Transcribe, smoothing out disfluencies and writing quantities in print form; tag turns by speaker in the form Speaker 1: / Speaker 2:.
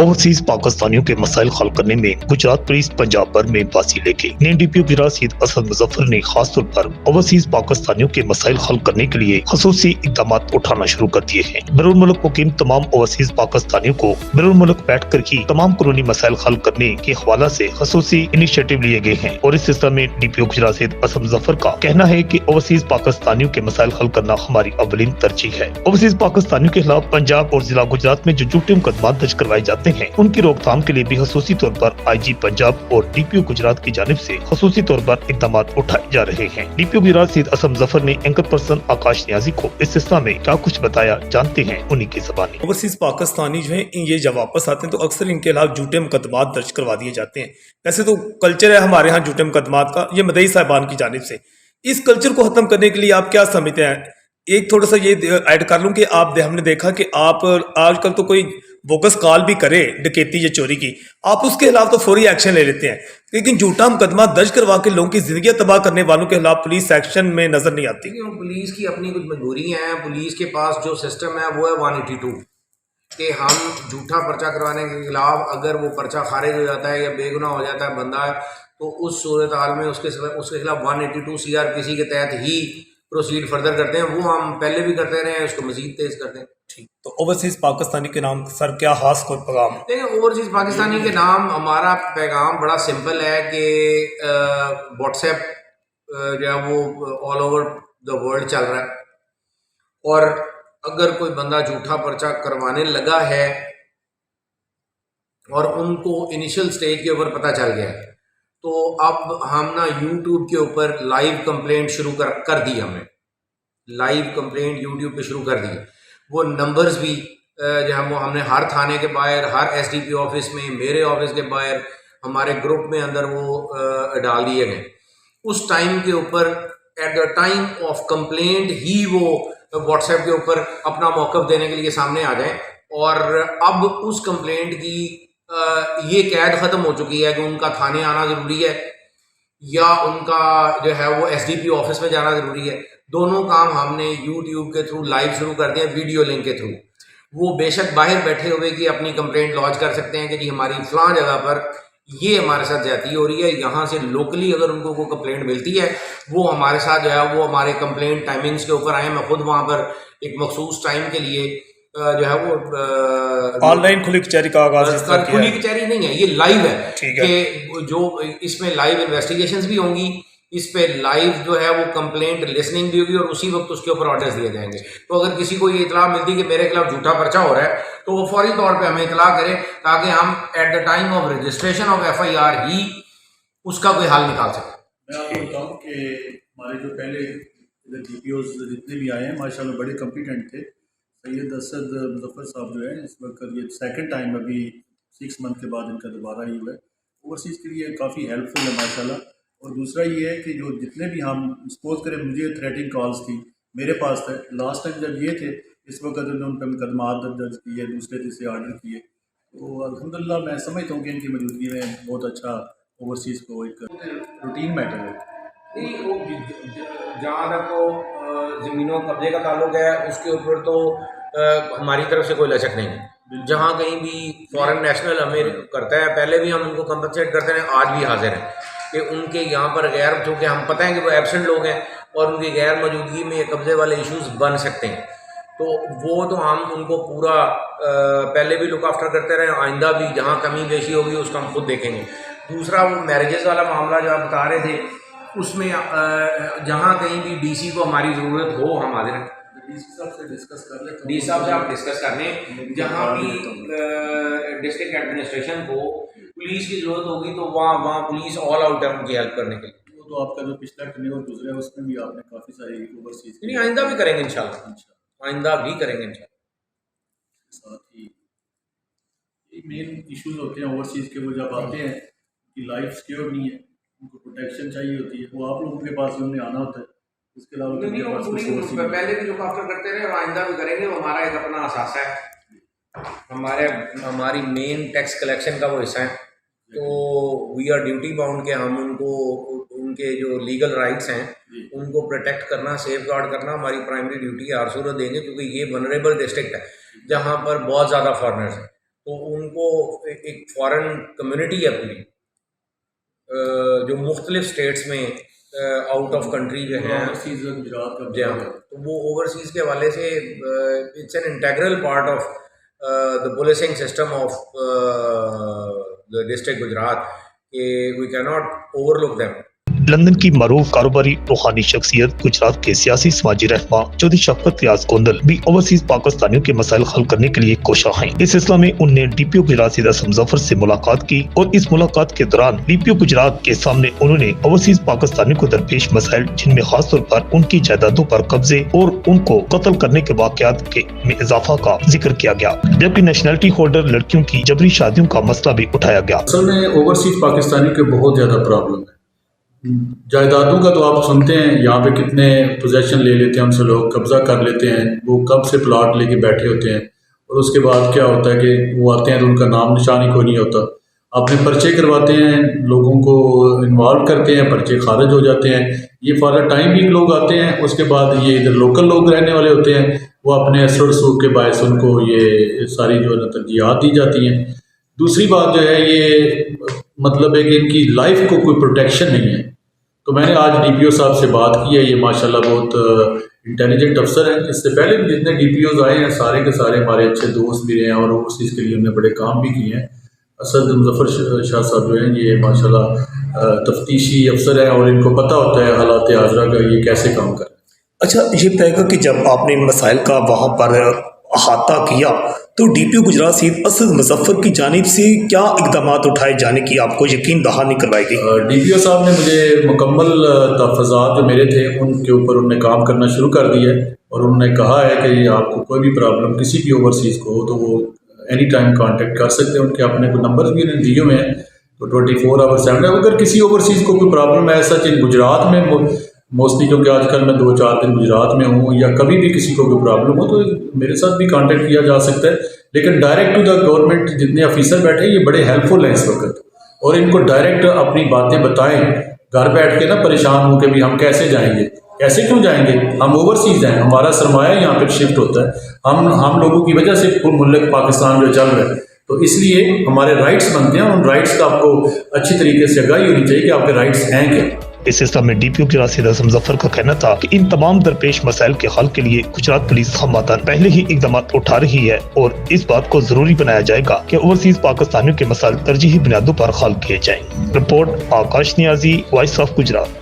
Speaker 1: Overseas पाकिस्तानियों के मसाइल हल करने में गुजरात पुलिस पंजाब भर में बाजी लेके नए डीपीओ की रसीद असद मुजफ्फर ने खास तौर पर ओवरसीज पाकिस्तानियों के मसाइल हल करने के लिए खसूसी इकदाम उठाना शुरू कर दिए हैं। बैरून मुल्क मुकीम तमाम ओवरसीज पाकिस्तानियों को बैरून मुल्क बैठ कर ही तमाम कानूनी मसाइल हल करने के हवाला से खसूसी इनिशिएटिव लिए गए हैं और इस सिलसिले में डीपीओ गुजरात असद मुजफ्फर का कहना है कि ओवरसीज पाकिस्तानियों के मसाइल हल करना हमारी अवलीन तरजीह है। ओवरसीज पाकिस्तानियों के खिलाफ पंजाब और जिला गुजरात में जो झूठे मुकदमा दर्ज करवाए जाते हैं उनकी रोकथाम के लिए भी खसूसी तौर पर आईजी पंजाब और डीपीओ गुजरात की जानिब से खसूसी तौर पर इकदाम उठाए जा रहे हैं। डीपीओ गुजरात असद मुजफ्फर ने एंकर पर्सन आकाश न्याजी को इस सिलसिले में क्या कुछ बताया, जानते हैं उन्हीं की ज़बानी।
Speaker 2: ओवरसीज पाकिस्तानी जो है ये जब वापस आते हैं तो अक्सर इनके खिलाफ झूठे मुकदमा दर्ज करवा दिए जाते हैं। वैसे तो कल्चर है हमारे यहाँ झूठे मुकदमा का, ये मदई साहबान की जानिब से। इस कल्चर को खत्म करने के लिए आप क्या समझते हैं? एक थोड़ा सा ये ऐड कर लूँ कि हमने देखा कि आप आजकल तो कोई बोगस कॉल भी करे डकैती या चोरी की, आप उसके खिलाफ तो फौरी एक्शन ले लेते हैं, लेकिन झूठा मुकदमा दर्ज करवा के लोगों की जिंदगी तबाह करने वालों के खिलाफ पुलिस एक्शन में नजर नहीं आती।
Speaker 3: पुलिस की अपनी कुछ मजबूरी है। पुलिस के पास जो सिस्टम है वो है 182 कि हम झूठा पर्चा करवाने के खिलाफ अगर वो पर्चा खारिज हो जाता है या बेगुनाह हो जाता है बंदा तो उस सूरत हाल में उसके खिलाफ 182 CRPC के तहत ही प्रोसीड फर्दर करते हैं। वो हम पहले भी करते रहे हैं, उसको मजीद तेज करते हैं।
Speaker 2: ठीक, तो ओवरसीज पाकिस्तानी के नाम सर क्या खास कोई पैगाम?
Speaker 3: देखिए, ओवरसीज पाकिस्तानी के नाम हमारा पैगाम बड़ा सिंपल है कि व्हाट्सएप जो है वो ऑल ओवर द वर्ल्ड चल रहा है और अगर कोई बंदा झूठा पर्चा करवाने लगा है और उनको इनिशियल स्टेज के ऊपर पता चल गया है तो अब हम ना यूट्यूब के ऊपर लाइव कंप्लेंट शुरू कर दी। हमने लाइव कंप्लेंट यूट्यूब पे शुरू कर दी। वो नंबर्स भी जो हम हमने हर थाने के बाहर, हर SDP ऑफिस में, मेरे ऑफिस के बाहर, हमारे ग्रुप में अंदर वो डाल दिए गए। उस टाइम के ऊपर at the time of complaint ही वो व्हाट्सएप के ऊपर अपना मौक़िफ़ देने के लिए सामने आ जाए और अब उस कंप्लेंट की ये कैद ख़त्म हो चुकी है कि उनका थाने आना ज़रूरी है या उनका जो है वो SDP ऑफिस में जाना ज़रूरी है। दोनों काम हमने यूट्यूब के थ्रू लाइव शुरू कर दिया, वीडियो लिंक के थ्रू। वो बेशक बाहर बैठे हुए कि अपनी कंप्लेंट लॉन्च कर सकते हैं कि जी हमारी फ़लाँ जगह पर ये हमारे साथ ज्यादती हो रही है। यहाँ से लोकली अगर उनको कोई कंप्लेंट मिलती है वो हमारे साथ जो है वो हमारे कंप्लेंट टाइमिंग्स के ऊपर आए। मैं खुद वहाँ पर एक मखसूस टाइम के लिए जो है वो
Speaker 2: ऑनलाइन खुली कचहरी का आगाज
Speaker 3: खुली कचहरी नहीं है, ये लाइव है कि जो इसमें लाइव इन्वेस्टिगेशंस भी होंगी, इस पे लाइव जो है वो कंप्लेंट लिसनिंग भी होगी और उसी वक्त उसके ऊपर ऑर्डर्स दिए जाएंगे। तो अगर किसी को ये इतला मिलती कि मेरे खिलाफ झूठा पर्चा हो रहा है तो वो फौरी तौर पे हमें इतला करे ताकि हम eight the time of registration of FIR ही उसका कोई हल निकाल सकें।
Speaker 4: मैं आपको बताऊँ कि हमारे जो पहले इधर DPOs जितने भी आए हैं माशाल्लाह बड़े कॉम्पिटेंट थे। सैयद असद मुजफ्फर साहब जो है इस वक्त ये सेकंड टाइम अभी 6 मंथ के बाद इनका दोबारा ही हुआ है। ओवरसीज़ के लिए काफ़ी हेल्पफुल है माशाल्लाह। और दूसरा ये है कि जो जितने भी हम सपोज करें मुझे थ्रेटिंग कॉल्स थी मेरे पास था लास्ट टाइम जब ये थे, इस वक्त उन्होंने उन पर मुकदमा दर्ज किए, दूसरे तीसरे ऑर्डर किए। तो अल्हम्दुलिल्लाह मैं समझता हूँ कि इनकी मौजूदगी में बहुत अच्छा ओवरसीज़ को एक रूटीन मैटर है।
Speaker 3: जहाँ तक तो ज़मीनों कब्जे का ताल्लुक है उसके ऊपर तो हमारी तरफ से कोई लचक नहीं है। जहाँ कहीं भी फॉरेन नेशनल हमें करता है, पहले भी हम उनको कंपनसेट करते हैं, आज भी हाजिर हैं कि उनके यहाँ पर गैर, चूँकि हम पता है कि वो एब्सेंट लोग हैं और उनकी गैर मौजूदगी में कब्जे वाले इश्यूज बन सकते हैं तो वो तो हम उनको पूरा पहले भी लुक आफ्टर करते रहे, आइंदा भी जहाँ कमी बेशी होगी उसका हम खुद देखेंगे। दूसरा वो मैरिजेस वाला मामला जो आप बता रहे थे उसमें जहाँ कहीं भी DC को हमारी ज़रूरत हो हम हाजिर हैं।
Speaker 4: DC साहब से डिस्कस कर लेते हैं।
Speaker 3: DC साहब से आप डिस्कस कर लें। जहाँ भी डिस्ट्रिक्ट एडमिनिस्ट्रेशन को पुलिस की ज़रूरत होगी तो वहाँ पुलिस ऑल आउट है उनकी हेल्प करने के लिए।
Speaker 4: वो तो आपका जो पिछला टर्न्योवर गुजरा है उसमें भी आपने काफ़ी सारी ओवरसीज़
Speaker 3: नहीं, आइंदा भी करेंगे इंशाल्लाह, आइंदा भी करेंगे इंशाल्लाह।
Speaker 4: साथ ही ये मेन इश्यूज होते हैं ओवरसीज़ के, वो जब आते हैं कि लाइफ सिक्योर नहीं है, उनको प्रोटेक्शन चाहिए होती है, वो आप लोगों के पास उन्हें आना होता है। उसके अलावा
Speaker 3: पहले भी लुक आफ्टर करते रहे और आइंदा भी करेंगे। वो हमारा एक अपना असासा है, हमारी मेन टैक्स कलेक्शन का वो हिस्सा है। तो वी आर ड्यूटी बाउंड के हम उनको उनके जो लीगल राइट्स हैं उनको प्रोटेक्ट करना, सेफ गार्ड करना हमारी प्राइमरी ड्यूटी है। हर सूरत देंगे क्योंकि ये वनरेबल डिस्ट्रिक्ट है जहाँ पर बहुत ज़्यादा फॉरनर्स हैं। तो उनको एक फॉरेन कम्युनिटी है अपनी, जो मुख्तलिफ स्टेट्स में आउट ऑफ कंट्री जो हैं,
Speaker 4: ओवरसीज गुजरात का
Speaker 3: जी हाँ, तो वो ओवरसीज़ के हवाले से it's an integral part of the policing system of the district Gujarat कि we can not overlook them.
Speaker 1: London की मरूफ कारोबारी रूहानी शख्सियत गुजरात के सियासी समाजी रहनुमा चौधरी शफकत रियाज गोंदल भी ओवरसीज पाकिस्तानियों के मसाइल हल करने के लिए कोशा हैं। इस सिलसिले में उनने DPO गुजरात सैयद असद मुजफ्फर से मुलाकात की और इस मुलाकात के दौरान DPO गुजरात के सामने उन्होंने ओवरसीज पाकिस्तानियों को दरपेश मसाइल, जिनमें खासतौर पर उनकी जायदादों पर कब्जे और उनको कत्ल करने के वाकयात में इजाफा का जिक्र किया गया, जबकि नेशनलिटी होल्डर लड़कियों की जबरी शादियों का मसला भी उठाया गया।
Speaker 4: असल में ओवरसीज पाकिस्तानियों के बहुत ज़्यादा प्रॉब्लम है। जायदादों का तो आप सुनते हैं, यहाँ पे कितने पोजेशन ले लेते हैं उनसे, लोग कब्जा कर लेते हैं, वो कब से प्लाट लेके बैठे होते हैं और उसके बाद क्या होता है कि वो आते हैं तो उनका नाम निशान ही कोई नहीं होता। अपने पर्चे करवाते हैं, लोगों को इन्वॉल्व करते हैं, पर्चे खारिज हो जाते हैं। ये फॉर टाइम भी लोग आते हैं, उसके बाद ये इधर लोकल लोग रहने वाले होते हैं, वो अपने असर रसूख के बायस उनको ये सारी जो है तरजीहात दी जाती हैं। दूसरी बात जो है, ये मतलब है कि इनकी लाइफ को कोई प्रोटेक्शन नहीं है। तो मैंने आज DPO साहब से बात की है, ये माशाल्लाह बहुत इंटेलिजेंट अफसर हैं। इससे पहले भी जितने DPOs आए हैं सारे के सारे हमारे अच्छे दोस्त भी रहे हैं और ओवरसीज़ के लिए उन्होंने बड़े काम भी किए हैं। असद मुजफ्फर शाह साहब जो हैं, ये माशाल्लाह तफ्तीशी अफसर हैं और इनको पता होता है हालात हाजरा का ये कैसे काम कर रहे हैं।
Speaker 2: अच्छा, ये बताएगा कि जब आपने इन मसाइल का वहाँ पर अहाता किया तो DPO गुजरात सैयद असद मुजफ्फर की जानिब से क्या इकदाम उठाए जाने की आपको यकीन दहानी करवाएगी?
Speaker 4: DPO साहब ने मुझे मुकम्मल तहफ़्फ़ुज़ात जो मेरे थे उनके ऊपर उन्होंने काम करना शुरू कर दिया है और उन्होंने कहा है कि आपको कोई भी प्रॉब्लम किसी भी ओवरसीज़ को हो तो वो एनी टाइम कांटेक्ट कर सकते हैं। उनके अपने को नंबर भी उन्होंने दिए हुए हैं, तो 24 आवर 7 अगर किसी ओवरसीज़ को कोई प्रॉब्लम है ऐसा चीज़ गुजरात में मोस्टली, क्योंकि आजकल मैं 2-4 दिन गुजरात में हूँ, या कभी भी किसी को कोई प्रॉब्लम हो तो मेरे साथ भी कांटेक्ट किया जा सकता है। लेकिन डायरेक्ट टू द गवर्नमेंट जितने ऑफिसर बैठे हैं ये बड़े हेल्पफुल हैं इस वक्त, और इनको डायरेक्ट अपनी बातें बताएं, घर बैठ के ना परेशान हो के भी हम कैसे जाएंगे, कैसे क्यों जाएंगे, हम ओवरसीज हैं, हमारा सरमाया यहाँ पे शिफ्ट होता है, हम लोगों की वजह से मुल्क पाकिस्तान जो चल रहा है, तो इसलिए हमारे राइट्स बनते हैं। उन राइट्स का आपको अच्छी तरीके से आगाही होनी चाहिए कि आपके राइट्स हैं क्या।
Speaker 1: इस सिलसिले में DPO गुजरात सैयद असद मुजफ्फर का कहना था कि इन तमाम दरपेश मसाइल के हल के लिए गुजरात पुलिस हमवातन पहले ही इकदाम उठा रही है और इस बात को जरूरी बनाया जाएगा कि ओवरसीज पाकिस्तानियों के मसाइल तरजीही बुनियादों पर हल किए जाएं। Report Akash Niazi, voice of Gujarat.